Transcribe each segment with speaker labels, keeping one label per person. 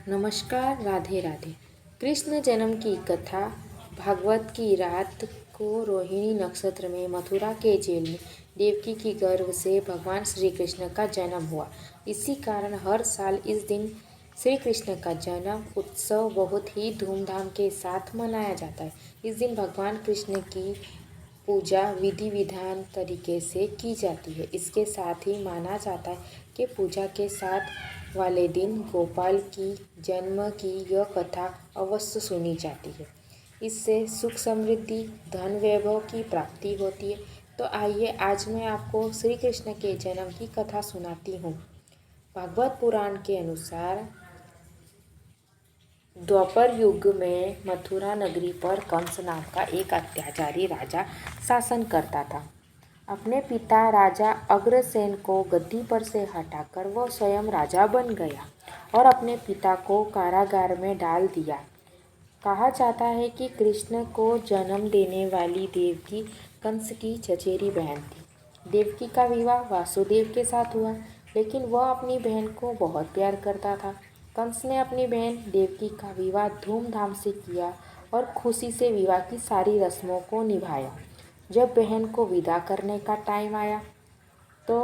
Speaker 1: नमस्कार, राधे राधे। कृष्ण जन्म की कथा। भागवत की रात को रोहिणी नक्षत्र में मथुरा के जेल में देवकी की गर्भ से भगवान श्री कृष्ण का जन्म हुआ। इसी कारण हर साल इस दिन श्री कृष्ण का जन्म उत्सव बहुत ही धूमधाम के साथ मनाया जाता है। इस दिन भगवान कृष्ण की पूजा विधि विधान तरीके से की जाती है। इसके साथ ही माना जाता है कि पूजा के साथ वाले दिन गोपाल की जन्म की यह कथा अवश्य सुनी जाती है। इससे सुख समृद्धि धन वैभव की प्राप्ति होती है। तो आइए आज मैं आपको श्री कृष्ण के जन्म की कथा सुनाती हूँ। भागवत पुराण के अनुसार द्वापर युग में मथुरा नगरी पर कंस नाम का एक अत्याचारी राजा शासन करता था। अपने पिता राजा अग्रसेन को गद्दी पर से हटाकर वह स्वयं राजा बन गया और अपने पिता को कारागार में डाल दिया। कहा जाता है कि कृष्ण को जन्म देने वाली देवकी कंस की चचेरी बहन थी। देवकी का विवाह वासुदेव के साथ हुआ, लेकिन वह अपनी बहन को बहुत प्यार करता था। कंस ने अपनी बहन देवकी का विवाह धूमधाम से किया और खुशी से विवाह की सारी रस्मों को निभाया। जब बहन को विदा करने का टाइम आया तो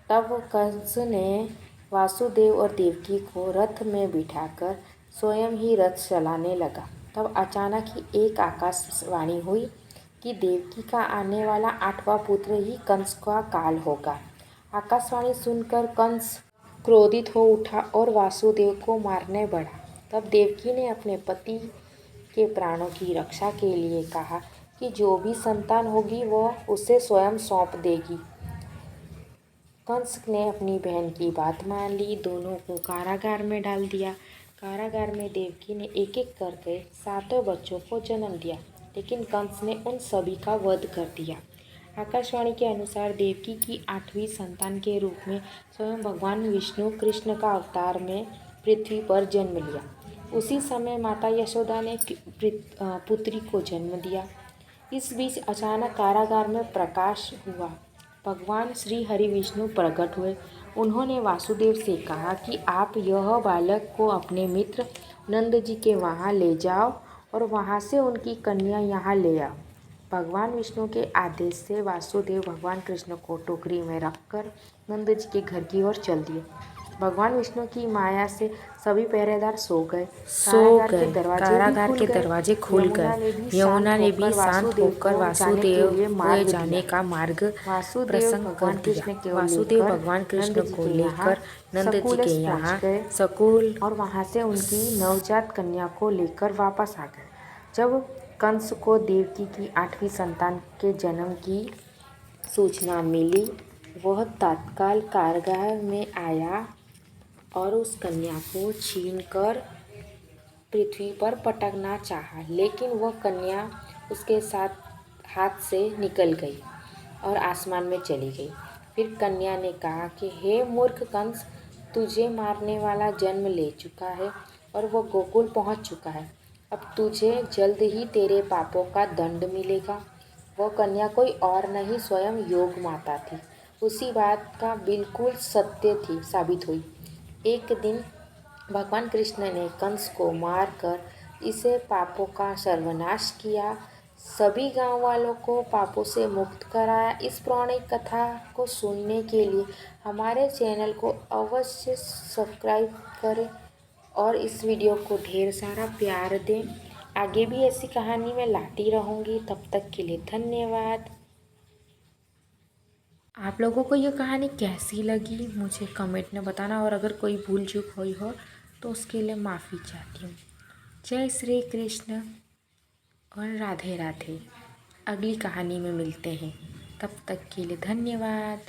Speaker 1: तब कंस ने वासुदेव और देवकी को रथ में बिठाकर स्वयं ही रथ चलाने लगा। तब अचानक ही एक आकाशवाणी हुई कि देवकी का आने वाला 8वां पुत्र ही कंस का काल होगा। आकाशवाणी सुनकर कंस क्रोधित हो उठा और वासुदेव को मारने बढ़ा। तब देवकी ने अपने पति के प्राणों की रक्षा के लिए कहा कि जो भी संतान होगी वह उसे स्वयं सौंप देगी। कंस ने अपनी बहन की बात मान ली, दोनों को कारागार में डाल दिया। कारागार में देवकी ने एक एक करके 7 बच्चों को जन्म दिया, लेकिन कंस ने उन सभी का वध कर दिया। आकाशवाणी के अनुसार देवकी की 8वीं संतान के रूप में स्वयं भगवान विष्णु कृष्ण का अवतार में पृथ्वी पर जन्म लिया। उसी समय माता यशोदा ने पुत्री को जन्म दिया। इस बीच अचानक कारागार में प्रकाश हुआ। भगवान श्री हरि विष्णु प्रकट हुए। उन्होंने वासुदेव से कहा कि आप यह बालक को अपने मित्र नंद जी के वहाँ ले जाओ और वहाँ से उनकी कन्या यहाँ ले आओ। भगवान विष्णु के आदेश से वासुदेव भगवान कृष्ण को टोकरी में रखकर नंद जी के घर की ओर चल दिए। भगवान विष्णु की माया से सभी पहरेदार सो गए। कारागार के दरवाजे खुल गए। यमुना ने भी शांत होकर वासुदेव को जाने का मार्ग प्रशस्त कर दिया। वासुदेव भगवान कृष्ण को लेकर नंद जी के यहाँ सकुल और वहाँ से उनकी नवजात कन्या को लेकर वापस आ गए। जब कंस को देवकी की 8वीं संतान के जन्म की सूचना मिली, वह तत्काल कारागार में आया और उस कन्या को छीनकर पृथ्वी पर पटकना चाहा, लेकिन वह कन्या उसके साथ हाथ से निकल गई और आसमान में चली गई। फिर कन्या ने कहा कि हे मूर्ख कंस, तुझे मारने वाला जन्म ले चुका है और वह गोकुल पहुंच चुका है। अब तुझे जल्द ही तेरे पापों का दंड मिलेगा। वह कन्या कोई और नहीं, स्वयं योग माता थी। उसी बात का बिल्कुल सत्य थी साबित हुई। एक दिन भगवान कृष्ण ने कंस को मारकर इसे पापों का सर्वनाश किया, सभी गांव वालों को पापों से मुक्त कराया। इस पौराणिक कथा को सुनने के लिए हमारे चैनल को अवश्य सब्सक्राइब करें और इस वीडियो को ढेर सारा प्यार दें। आगे भी ऐसी कहानी मैं लाती रहूँगी। तब तक के लिए धन्यवाद। आप लोगों को ये कहानी कैसी लगी मुझे कमेंट में बताना, और अगर कोई भूल चूक हुई हो तो उसके लिए माफ़ी चाहती हूँ। जय श्री कृष्ण और राधे राधे। अगली कहानी में मिलते हैं, तब तक के लिए धन्यवाद।